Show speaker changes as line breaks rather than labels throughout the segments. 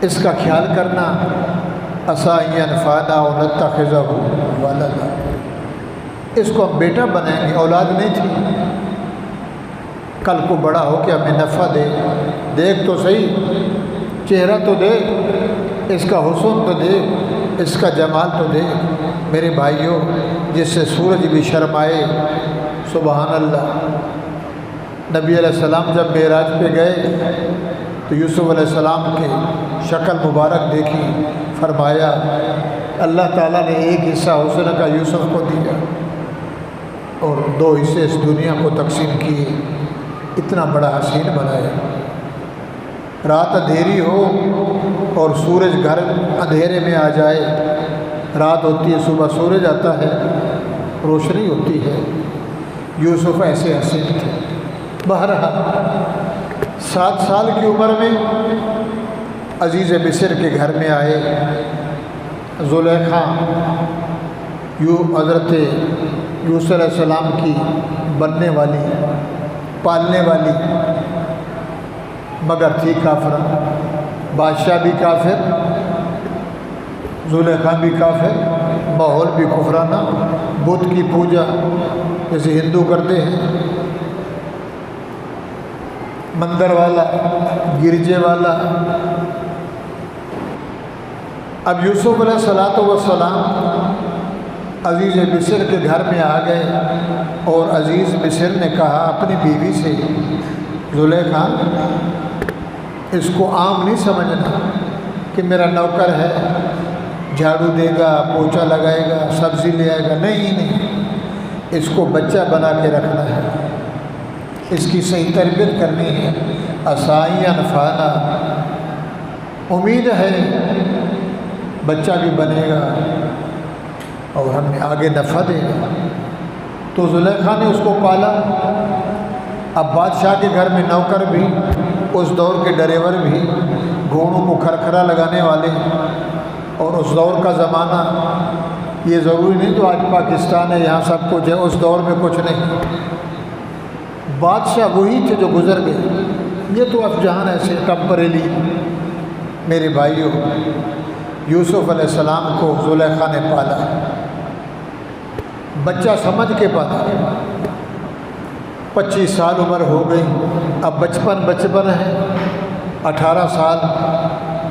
اس کا خیال کرنا، عسیٰ ان ینفعنا او نتخذہ ولدا، اس کو ہم بیٹا بنائیں گے، اولاد نہیں تھی، کل کو بڑا ہو کے ہمیں نفع دے، دیکھ تو صحیح، چہرہ تو دے، اس کا حسن تو دے، اس کا جمال تو دے۔ میرے بھائیوں، جس سے سورج بھی شرمائے، سبحان اللہ۔ نبی علیہ السلام جب معراج پہ گئے تو یوسف علیہ السلام کی شکل مبارک دیکھی، فرمایا اللہ تعالیٰ نے ایک حصہ حسن کا یوسف کو دیا اور 2 حصے اس دنیا کو تقسیم کیے، اتنا بڑا حسین بنایا۔ رات اندھیری ہو اور سورج گھر اندھیرے میں آ جائے، رات ہوتی ہے، صبح سورج آتا ہے، روشنی ہوتی ہے۔ یوسف ایسے حسین تھے۔ بہرحال 7 سال کی عمر میں عزیز مصر کے گھر میں آئے۔ زلیخا حضرت یوسف علیہ السلام کی بننے والی، پالنے والی، مگر تھی کافرہ، بادشاہ بھی کافر، زلیخا بھی کافر، ماحول بھی کفرانہ، بت کی پوجا جیسے ہندو کرتے ہیں، مندر والا، گرجے والا۔ اب یوسف علیہ السلام عزیز مصر کے گھر میں آ گئے اور عزیز مصر نے کہا اپنی بیوی سے، زلیخا اس کو عام نہیں سمجھنا کہ میرا نوکر ہے، جھاڑو دے گا، پوچھا لگائے گا، سبزی لے آئے گا، نہیں، اس کو بچہ بنا کے رکھنا ہے، اس کی صحیح تربیت کرنی ہے۔ عسیٰ ان ینفعنا، امید ہے بچہ بھی بنے گا اور ہمیں آگے نفع دے گا۔ تو زلیخا نے اس کو پالا۔ اب بادشاہ کے گھر میں نوکر بھی، اس دور کے ڈرائیور بھی، گھوڑوں کو کھرکھرا لگانے والے، اور اس دور کا زمانہ، یہ ضروری نہیں تو آج پاکستان ہے یہاں سب کچھ ہے، اس دور میں کچھ نہیں۔ بادشاہ وہی تھے جو گزر گئے، یہ تو اب جہاں ایسے ٹمپریلی۔ میرے بھائیوں، یوسف علیہ السلام کو زلیخا نے پالا، بچہ سمجھ کے پالا۔ 25 سال عمر ہو گئی، اب بچپن ہے، 18 سال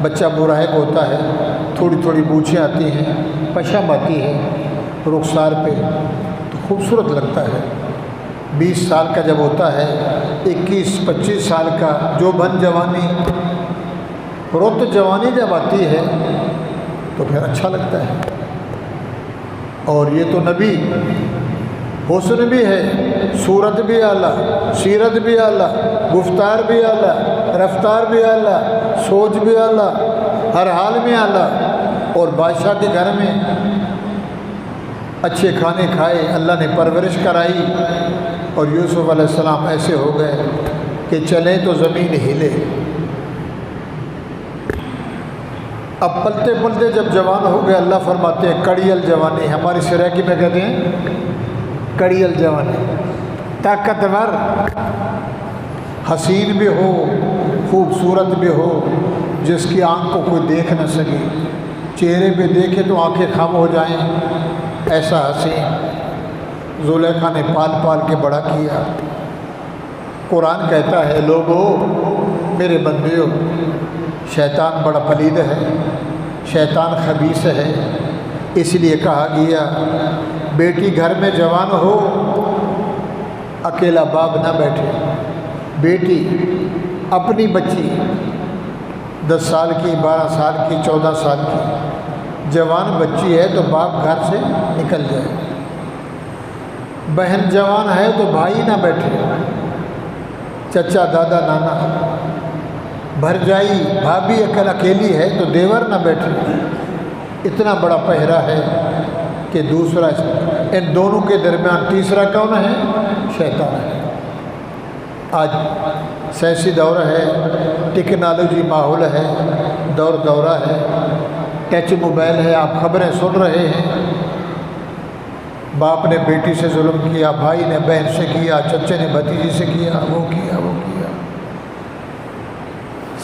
بچہ مراہق ہوتا ہے، تھوڑی تھوڑی بوچھیں آتی ہیں، پشم آتی ہے رخسار پہ تو خوبصورت لگتا ہے۔ 20 سال کا جب ہوتا ہے، 21-25 سال کا جو بن جوانی، رت جوانی جب آتی ہے تو پھر اچھا لگتا ہے۔ اور یہ تو نبی، حسن بھی ہے، صورت بھی اعلیٰ، سیرت بھی اعلیٰ، گفتار بھی اعلیٰ، رفتار بھی اعلیٰ، سوچ بھی اعلیٰ، ہر حال میں اعلیٰ، اور بادشاہ کے گھر میں اچھے کھانے کھائے، اللہ نے پرورش کرائی، اور یوسف علیہ السلام ایسے ہو گئے کہ چلیں تو زمین ہلے۔ اب پلتے پلتے جب جوان ہو گئے، اللہ فرماتے ہیں کڑیل جوانی، ہماری سرائکی میں کہتے ہیں کڑیل جوانی، طاقتور، حسین بھی ہو، خوبصورت بھی ہو، جس کی آنکھ کو کوئی دیکھ نہ سکے، چہرے پہ دیکھے تو آنکھیں خم ہو جائیں، ایسا حسین زلیخا نے پال پال کے بڑا کیا۔ قرآن کہتا ہے لوگو، میرے بندیو، شیطان بڑا پلید ہے، شیطان خبیث ہے، اس لیے کہا گیا بیٹی گھر میں جوان ہو، اکیلا باپ نہ بیٹھے۔ بیٹی اپنی بچی 10 سال کی، 12 سال کی، 14 سال کی جوان بچی ہے تو باپ گھر سے نکل جائے۔ بہن جوان ہے تو بھائی نہ بیٹھے، چچا، دادا، نانا، بھر جائی بھابھی اکیلی ہے تو دیور نہ بیٹھے۔ اتنا بڑا پہرا ہے کہ دوسرا، ان دونوں کے درمیان تیسرا کون ہے؟ شیطان ہے۔ آج سائنسی دور ہے، ٹیکنالوجی ماحول ہے، دورہ ہے، ٹچ موبائل ہے، آپ خبریں سن رہے ہیں، باپ نے بیٹی سے ظلم کیا، بھائی نے بہن سے کیا، چچے نے بھتیجی سے کیا، وہ کیا۔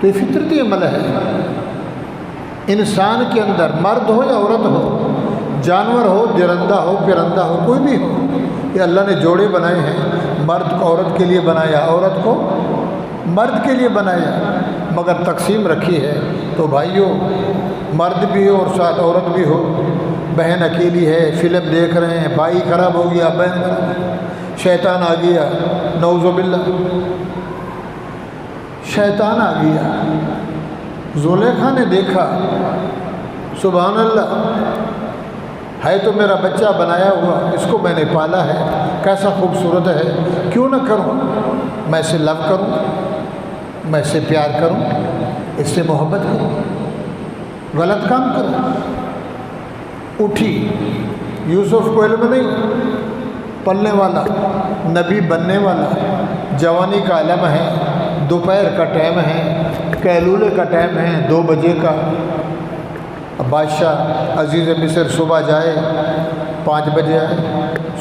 تو یہ فطرتی عمل ہے انسان کے اندر، مرد ہو یا عورت ہو، جانور ہو، درندہ ہو، پرندہ ہو، کوئی بھی ہو، یہ اللہ نے جوڑے بنائے ہیں، مرد کو عورت کے لیے بنایا، عورت کو مرد کے لیے بنایا، مگر تقسیم رکھی ہے تو بھائیوں مرد بھی ہو اور ساتھ عورت بھی ہو، بہن اکیلی ہے، فلم دیکھ رہے ہیں، بھائی خراب ہو گیا، بہن خراب، شیطان آ گیا، نعوذ باللہ شیطان آ گیا۔ زلیخا نے دیکھا سبحان اللہ ہے تو میرا بچہ بنایا ہوا، اس کو میں نے پالا ہے، کیسا خوبصورت ہے، کیوں نہ کروں، میں اسے لو کروں، میں اس سے پیار کروں، اس سے محبت کروں، غلط کام کروں۔ اٹھی، یوسف کو علم نہیں، پلنے والا، نبی بننے والا، جوانی کا علم ہے، دوپہر کا ٹائم ہے، قیلولے کا ٹائم ہے، 2 بجے کا۔ بادشاہ عزیز مصر صبح جائے 5 بجے آئے،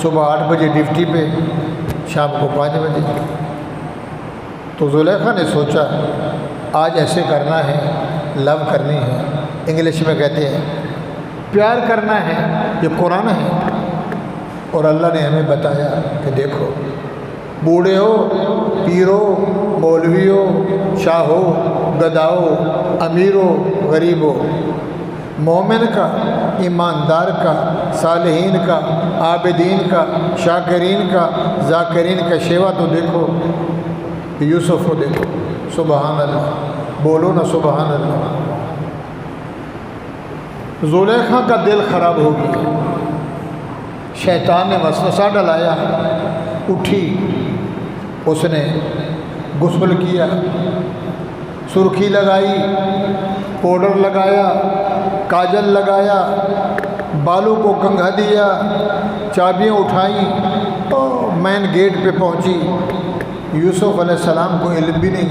صبح 8 بجے ڈیوٹی پہ، شام کو 5 بجے۔ تو زلیخا نے سوچا آج ایسے کرنا ہے، لو کرنی ہے، انگلش میں کہتے ہیں پیار کرنا ہے، یہ قرآن ہے۔ اور اللہ نے ہمیں بتایا کہ دیکھو بوڑھے ہو، پیر ہو، مولوی ہو، شاہ ہو، گدا ہو، امیر ہو، غریب ہو، مومن کا، ایماندار کا، صالحین کا، عابدین کا، شاکرین کا، ذاکرین کا شیوا تو دیکھو، یوسف کو دیکھو، سبحان اللہ، بولو نا سبحان اللہ۔ زلیخا کا دل خراب ہو گیا، شیطان نے وسوسہ ڈلایا، اٹھی، اس نے غسل کیا، سرخی لگائی، پاؤڈر لگایا، کاجل لگایا، بالوں کو کنگھا دیا، چابیاں اٹھائیں، اور مین گیٹ پہ پہنچی۔ یوسف علیہ السلام کو علم بھی نہیں،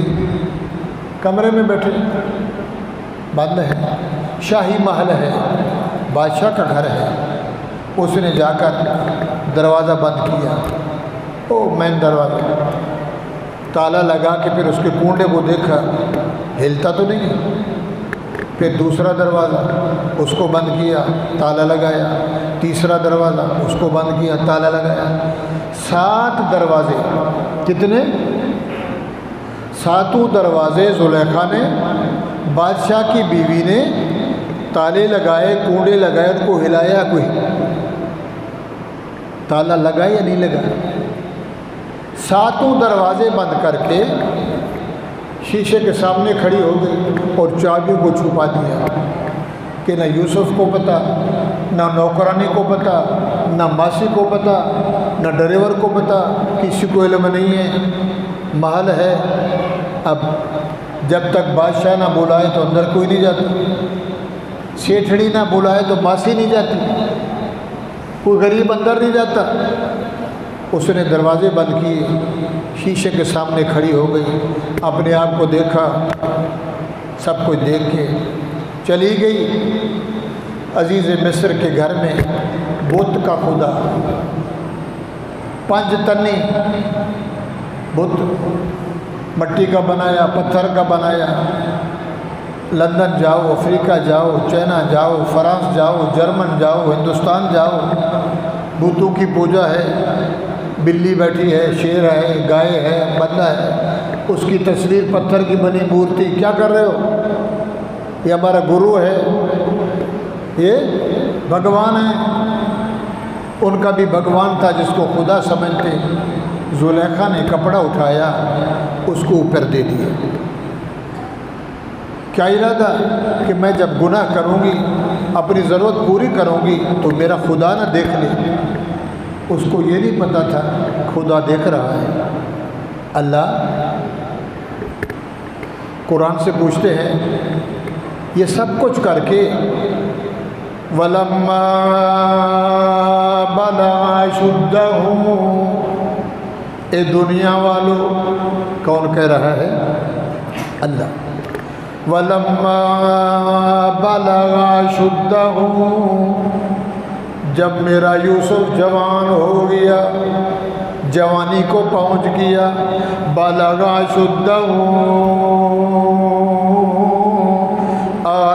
کمرے میں بیٹھے، بند ہے، شاہی محل ہے، بادشاہ کا گھر ہے۔ اس نے جا کر دروازہ بند کیا، مین دروازہ تالا لگا کے پھر اس کے کنڈے کو دیکھا، ہلتا تو نہیں، پھر دوسرا دروازہ اس کو بند کیا، تالا لگایا، تیسرا دروازہ اس کو بند کیا، تالا لگایا، 7 دروازے، کتنے؟ 7 دروازے زلیخا نے، بادشاہ کی بیوی نے تالے لگائے، کنڈے لگائے، ان کو ہلایا، کوئی تالا لگا یا نہیں لگا؟ 7 دروازے بند کر کے شیشے کے سامنے کھڑی ہو گئی اور چابیوں کو چھپا دیا کہ نہ یوسف کو پتہ، نہ نوکرانی کو پتہ، نہ ماسی کو پتہ، نہ ڈرائیور کو پتہ، کسی کو علم نہیں ہے، محل ہے۔ اب جب تک بادشاہ نہ بلائے تو اندر کوئی نہیں جاتا، سیٹھڑی نہ بلائے تو ماسی نہیں جاتی، کوئی غریب اندر نہیں جاتا۔ اس نے دروازے بند کیے، شیشے کے سامنے کھڑی ہو گئی، اپنے آپ کو دیکھا، سب کچھ دیکھ کے چلی گئی عزیز مصر کے گھر میں بت کا خدا، 5 تنی بت، مٹی کا بنایا، پتھر کا بنایا۔ لندن جاؤ، افریقہ جاؤ، چائنا جاؤ، فرانس جاؤ، جرمن جاؤ، ہندوستان جاؤ، بتوں کی پوجا ہے، بلی بیٹھی ہے، شیر ہے، گائے ہے، بندہ ہے، اس کی تصویر، پتھر کی بنی مورتی، کیا کر رہے ہو؟ یہ ہمارا گرو ہے، یہ بھگوان ہے۔ ان کا بھی بھگوان تھا جس کو خدا سمجھتے۔ زلیخا نے کپڑا اٹھایا، اس کو اوپر دے دیا۔ کیا ارادہ کہ میں جب گناہ کروں گی، اپنی ضرورت پوری کروں گی تو میرا خدا نہ دیکھ لے۔ اس کو یہ نہیں پتہ تھا خدا دیکھ رہا ہے۔ اللہ قرآن سے پوچھتے ہیں، یہ سب کچھ کر کے وَلَمَّا بَلَغَ أَشُدَّهُ، اے دنیا والوں، کون کہہ رہا ہے؟ اللہ۔ وَلَمَّا بَلَغَ أَشُدَّهُ، جب میرا یوسف جوان ہو گیا، جوانی کو پہنچ گیا، بَلَغَ أَشُدَّهُ،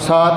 7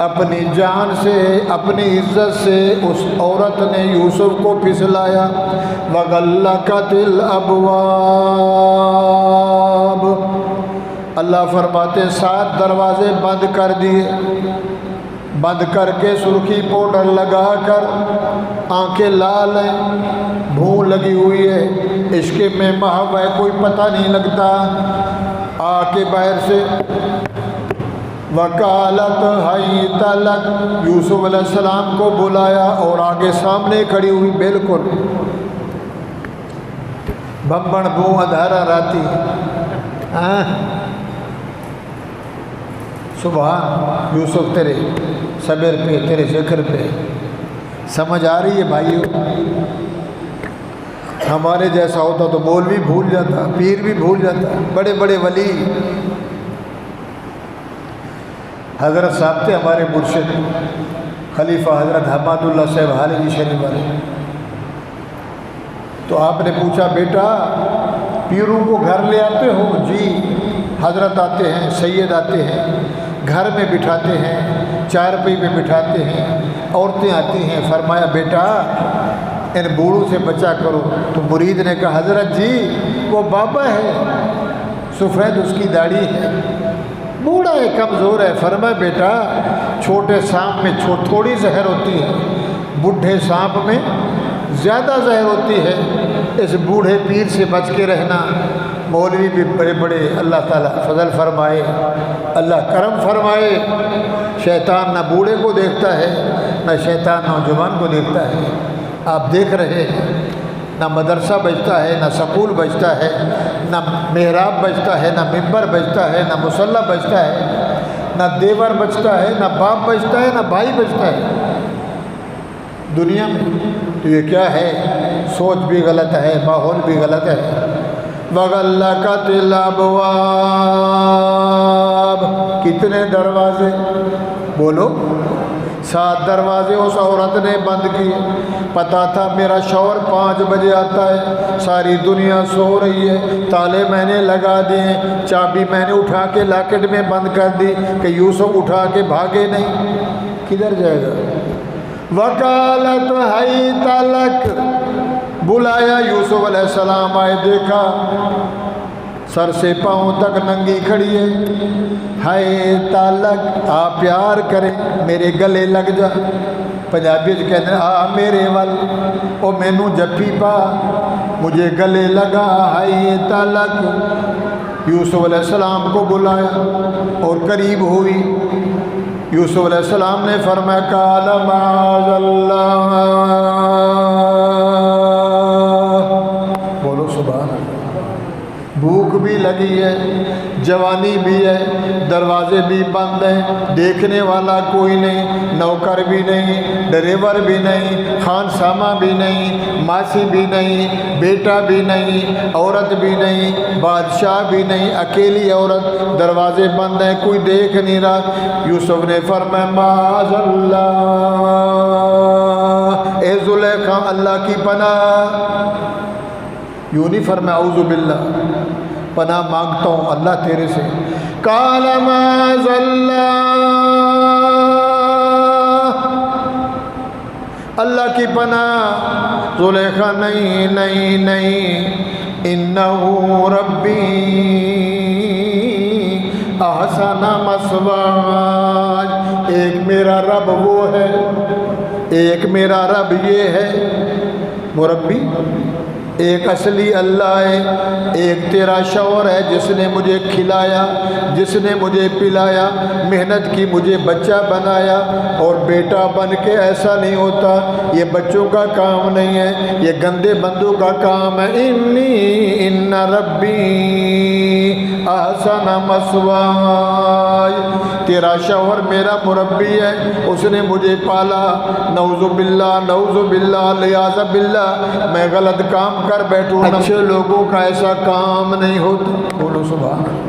اپنی جان سے اپنی عزت سے اس عورت نے یوسف کو پھسلایا۔ وغلقت الابواب، اللہ فرماتے 7 دروازے بند کر دیے، بند کر کے سرخی پاؤڈر لگا کر آنکھیں لال ہیں، بھون لگی ہوئی ہے، عشق میں محو ہے، کوئی پتہ نہیں لگتا۔ آ کے باہر سے وکالت حیت لک، یوسف علیہ السلام کو بلایا اور آگے سامنے کھڑی ہوئی، بالکل بھمبڑ بو ادھارا راتی، سبحان یوسف تیرے صبر پہ، تیرے ذکر پہ۔ سمجھ آ رہی ہے بھائیو؟ ہمارے جیسا ہوتا تو مولوی بھول جاتا، پیر بھی بھول جاتا، بڑے بڑے ولی۔ حضرت صاحب تھے ہمارے مرشد خلیفہ حضرت حماد اللہ صاحب حالوی شریف والے، تو آپ نے پوچھا بیٹا پیروں کو گھر لے آتے ہو؟ جی حضرت آتے ہیں، سید آتے ہیں، گھر میں بٹھاتے ہیں، چارپائی پہ بٹھاتے ہیں، عورتیں آتی ہیں۔ فرمایا بیٹا ان بوڑھوں سے بچا کرو۔ تو مرید نے کہا حضرت جی وہ بابا ہے، سفید اس کی داڑھی ہے، بوڑھا ہے، کمزور ہے۔ فرمایا بیٹا چھوٹے سانپ میں تھوڑی زہر ہوتی ہے، بوڑھے سانپ میں زیادہ زہر ہوتی ہے، اس بوڑھے پیر سے بچ کے رہنا۔ مولوی بھی بڑے بڑے، اللہ تعالیٰ فضل فرمائے، اللہ کرم فرمائے۔ شیطان نہ بوڑھے کو دیکھتا ہے، نہ شیطان نوجوان کو دیکھتا ہے۔ آپ دیکھ رہے ہیں نہ مدرسہ بچتا ہے، نہ سکول بچتا ہے، نہ محراب بچتا ہے، نہ ممبر بچتا ہے، نہ مصلی بچتا ہے، نہ دیور بچتا ہے، نہ باپ بچتا ہے، نہ بھائی بچتا ہے دنیا میں۔ تو یہ کیا ہے؟ سوچ بھی غلط ہے، ماحول بھی غلط ہے۔ وغلقت الابواب، کتنے دروازے بولو؟ 7 دروازے اس عورت نے بند کیے۔ پتا تھا میرا شوہر 5 بجے آتا ہے، ساری دنیا سو رہی ہے، تالے میں نے لگا دیے، چابی میں نے اٹھا کے لاکٹ میں بند کر دی کہ یوسف اٹھا کے بھاگے نہیں، کدھر جائے گا؟ وکالت حیت لک، بلایا یوسف علیہ السلام آئے، دیکھا سر سے پاؤں تک ننگی کھڑی ہے۔ حیت لک، آپ پیار کریں، میرے گلے لگ جا۔ پنجابی کہتے ہیں آ میرے ول، او مینو جفی پا، مجھے گلے لگا۔ حیت لک، یوسف علیہ السلام کو بلایا اور قریب ہوئی۔ یوسف علیہ السلام نے فرمایا قال معاذ اللہ، بولو سبحان اللہ۔ بھوک بھی لگی ہے، جوانی بھی ہے، دروازے بھی بند ہیں، دیکھنے والا کوئی نہیں، نوکر بھی نہیں، ڈرائیور بھی نہیں، خان سامہ بھی نہیں، ماسی بھی نہیں، بیٹا بھی نہیں، عورت بھی نہیں، بادشاہ بھی نہیں، اکیلی عورت، دروازے بند ہیں، کوئی دیکھ نہیں رہا۔ یوسف نے فرمایا معاذ اللہ، اے زلیخا اللہ کی پناہ، یوں نہیں فرمایا اعوذ باللہ، پناہ مانگتا ہوں اللہ تیرے سے۔ قال معاذ اللہ، اللہ کی پناہ۔ زلیخا نہیں نہیں نہیں، انہ ربی احسن مثواج، ایک میرا رب وہ ہے، ایک میرا رب یہ ہے، مربی ایک اصلی اللہ ہے، ایک تیرا شوہر ہے جس نے مجھے کھلایا، جس نے مجھے پلایا، محنت کی مجھے بچہ بنایا، اور بیٹا بن کے ایسا نہیں ہوتا، یہ بچوں کا کام نہیں ہے، یہ گندے بندوں کا کام ہے۔ ان ربی احسن مثواي، تیرا شوہر میرا مربی ہے، اس نے مجھے پالا، نعوذ باللہ نعوذ باللہ لیاذ باللہ میں غلط کام کر بیٹھوں، اچھے لوگوں کا ایسا کام نہیں ہوتا، بولو سبحان اللہ۔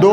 2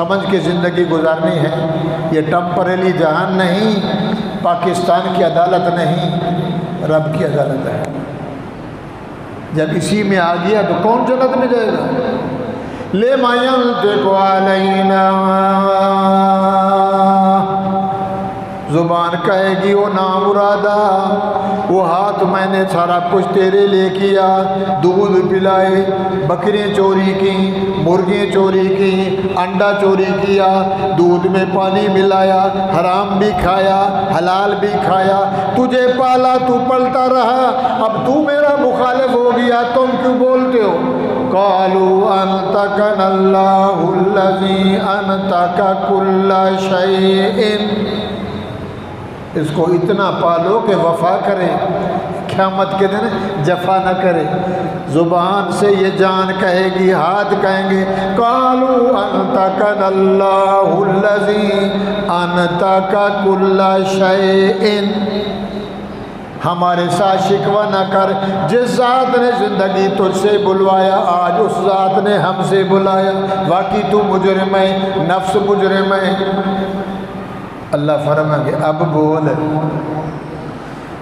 سمجھ کے زندگی گزارنی ہے. یہ ٹمپریلی جہان نہیں، پاکستان کی عدالت نہیں، رب کی عدالت ہے. جب اسی میں آ گیا تو کون جنت میں جائے گا؟ لے مَيَنطِقُ عَلَيْنَا، زبان کہے گی وہ نامرادہ، وہ ہاتھ میں نے سارا کچھ تیرے لے کیا، دودھ پلائے، بکریاں چوری کی، مرغیاں چوری کی، انڈا چوری کیا، دودھ میں پانی ملایا، حرام بھی کھایا، حلال بھی کھایا، تجھے پالا، تو پلتا رہا، اب تو میرا مخالف ہو گیا، تم کیوں بولتے ہو؟ قالوا انطقنا اللہ الذی انطق کل شیء، اس کو اتنا پالو کہ وفا کرے، قیامت کے دن جفا نہ کرے. زبان سے یہ جان کہے گی، ہاتھ کہیں گے قالوا انطقنا اللہ الذی انطق کل شیء، ہمارے ساتھ شکوہ نہ کر، جس ذات نے زندگی تجھ سے بلوایا آج اس ذات نے ہم سے بلایا، واقعی تو مجرم ہے، نفس مجرم ہے. اللہ فرمائیں گے اب بول.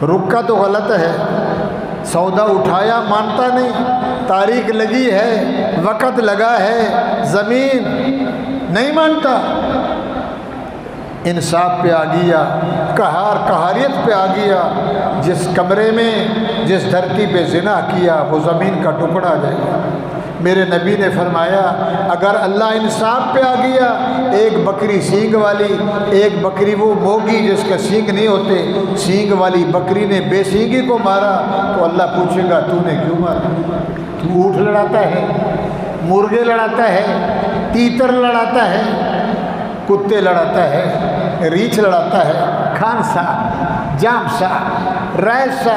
رکا تو غلط ہے، سودا اٹھایا مانتا نہیں، تاریخ لگی ہے، وقت لگا ہے، زمین نہیں مانتا. انصاف پہ آ گیا، قہاریت پہ آ گیا. جس کمرے میں جس دھرتی پہ زنا کیا وہ زمین کا ٹکڑا جائے گا. میرے نبی نے فرمایا اگر اللہ انصاف پہ آ گیا، ایک بکری سینگ والی، ایک بکری وہ موگی جس کا سینگ نہیں ہوتے، سینگ والی بکری نے بے سینگی کو مارا تو اللہ پوچھے گا تو نے کیوں مارا؟ تو اونٹ لڑاتا ہے، مرغے لڑاتا ہے، تیتر لڑاتا ہے، کتے لڑاتا ہے، ریچھ لڑاتا ہے، کھان سا، جام سا، رائے سا.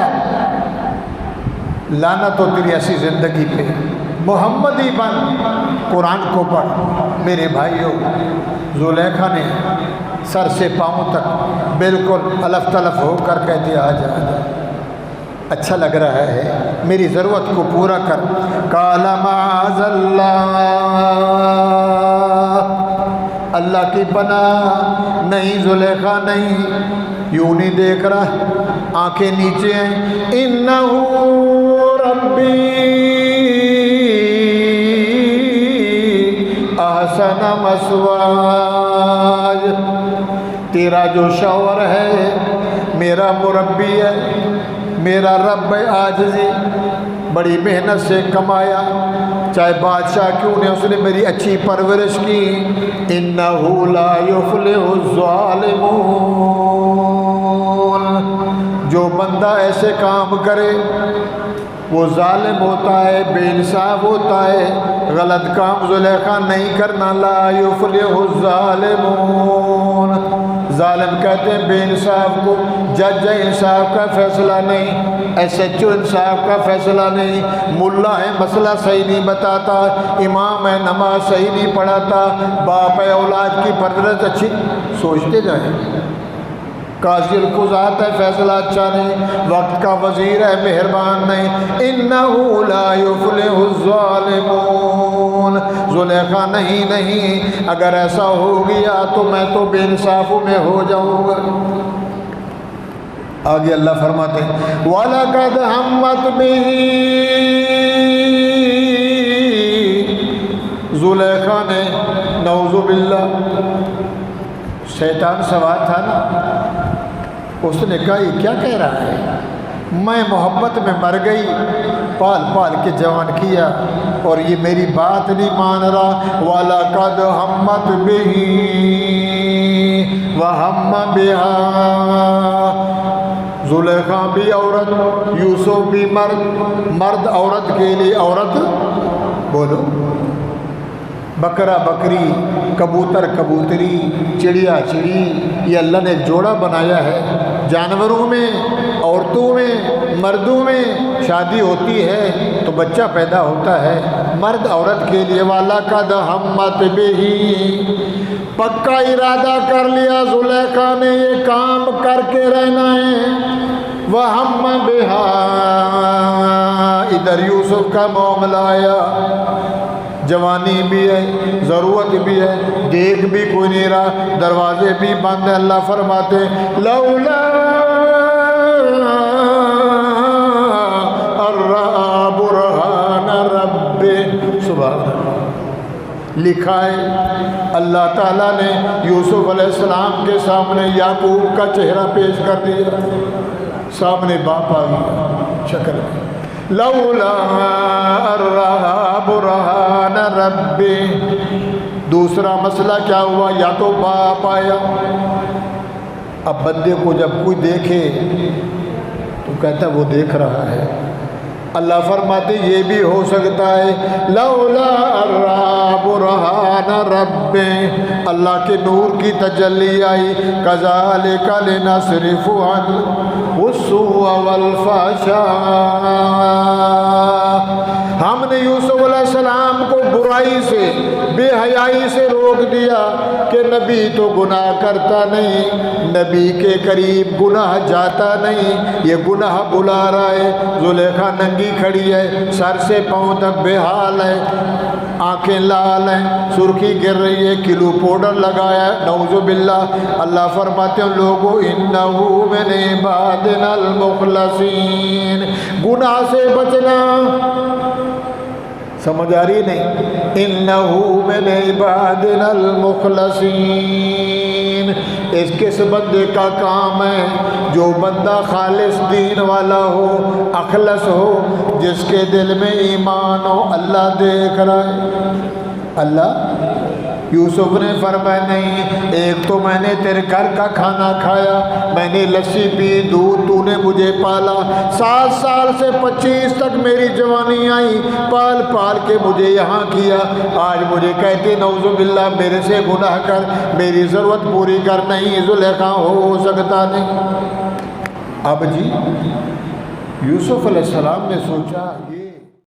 لعنت ہو تیری ایسی زندگی پہ. محمدی بن، قرآن کو پڑھ. میرے بھائیوں، زلیخا نے سر سے پاؤں تک بالکل الف تلف ہو کر کہتے آ جا، اچھا لگ رہا ہے، میری ضرورت کو پورا کر. قال معاذ اللہ، اللہ کی پناہ نہیں، زلیخا نہیں، یوں نہیں دیکھ رہا، آنکھیں نیچے ہیں. انہو ربی احسن مثواج، تیرا جو شوہر ہے میرا مربی ہے، میرا رب عاجزی، بڑی محنت سے کمایا، چاہے بادشاہ کیوں نہیں، اس نے میری اچھی پرورش کی. انہو لا یفلح الظالمون، جو بندہ ایسے کام کرے وہ ظالم ہوتا ہے، بے انصاف ہوتا ہے. غلط کام زلیخا نہیں کرنا. لا یفلح الظالمون، ظالم کہتے ہیں بے انصاف کو. جج انصاف کا فیصلہ نہیں، ایس ایچ او انصاف کا فیصلہ نہیں، ملا ہے مسئلہ صحیح نہیں بتاتا، امام ہے نماز صحیح نہیں پڑھاتا، باپ ہے اولاد کی پرورش اچھی. سوچتے جائیں. قاضی القضات ہے، فیصلہ اچھا نہیں، وقت کا وزیر ہے، مہربان نہیں. انہو لا یفلح الظالمون، زلیخا نہیں، اگر ایسا ہو گیا تو میں تو بے انصافوں میں ہو جاؤں گا. آگے اللہ فرماتے ہیں وَلَقَدْ هَمَّتْ بِهِ، زلیخا نے نعوذ باللہ، شیطان سوار تھا نا، اس نے کہا یہ کیا کہہ رہا ہے، میں محبت میں مر گئی، پال پال کے جوان کیا اور یہ میری بات نہیں مان رہا. وَلَقَدْ هَمَّتْ بِهِ وَهَمَّ بِهَا، زلیخا بھی عورت، یوسف بھی مرد عورت کے لیے عورت، بولو، بکرا بکری، کبوتر کبوتری، چڑیا چڑی، یہ اللہ نے ایک جوڑا بنایا ہے. جانوروں میں، عورتوں میں، مردوں میں شادی ہوتی ہے تو بچہ پیدا ہوتا ہے، مرد عورت کے لیے. وَلَقَدْ هَمَّتْ بِهِ، پکا ارادہ کر لیا زلیخا نے یہ کام کر کے رہنا ہے. وَهَمَّ بِهَا، ادھر یوسف کا معاملہ آیا. جوانی بھی ہے، ضرورت بھی ہے، دیکھ بھی کوئی نہیں رہا، دروازے بھی بند ہیں۔ اللہ فرماتے لولا الرأى برهان ربه، سبحان اللہ۔ لکھا ہے اللہ تعالیٰ نے یوسف علیہ السلام کے سامنے یعقوب کا چہرہ پیش کر دیا، سامنے باپ آ گیا شکل میں۔ لولا الرأى برهان ربه، دوسرا مسئلہ کیا ہوا؟ یا تو باپ آیا۔ اب بندے کو جب کوئی دیکھے تو کہتا ہے وہ دیکھ رہا ہے۔ اللہ فرماتے یہ بھی ہو سکتا ہے لولا الرأى برهان ربه، اللہ کے نور کی تجلی آئی، كذلك لنصرف عنه السوء والفحشاء، ہم نے یوسف علیہ السلام کو برائی سے، بے حیائی سے روک دیا کہ نبی تو گناہ کرتا نہیں، نبی کے قریب گناہ جاتا نہیں، یہ گناہ بلا رہا ہے۔ زلیخا ننگی کھڑی ہے، سر سے پاؤں تک بے حال ہے، آنکھیں لال ہیں، سرخی گر رہی ہے، کلو پاؤڈر لگایا ہے، نعوذ باللہ۔ اللہ فرماتے ہیں لوگوں انہو من عبادنا المخلصین، گناہ سے بچنا، سمجھ آ رہی نہیں؟ انہو من عبادنا المخلصین، اس کس بندے کا کام ہے؟ جو بندہ خالص دین والا ہو، اخلص ہو، جس کے دل میں ایمان ہو، اللہ دیکھ رہا ہے۔ اللہ یوسف نے فرمایا نہیں، ایک تو میں نے تیرے گھر کا کھانا کھایا، میں نے لسی پی، دودھ تو نے مجھے پالا، 7 سال سے 25 تک میری جوانی آئی، پال پال کے مجھے یہاں کیا، آج مجھے کہتے نعوذ باللہ میرے سے گناہ کر، میری ضرورت پوری کر، نہیں زلیخا ہو سکتا نہیں۔ اب جی یوسف علیہ السلام نے سوچا یہ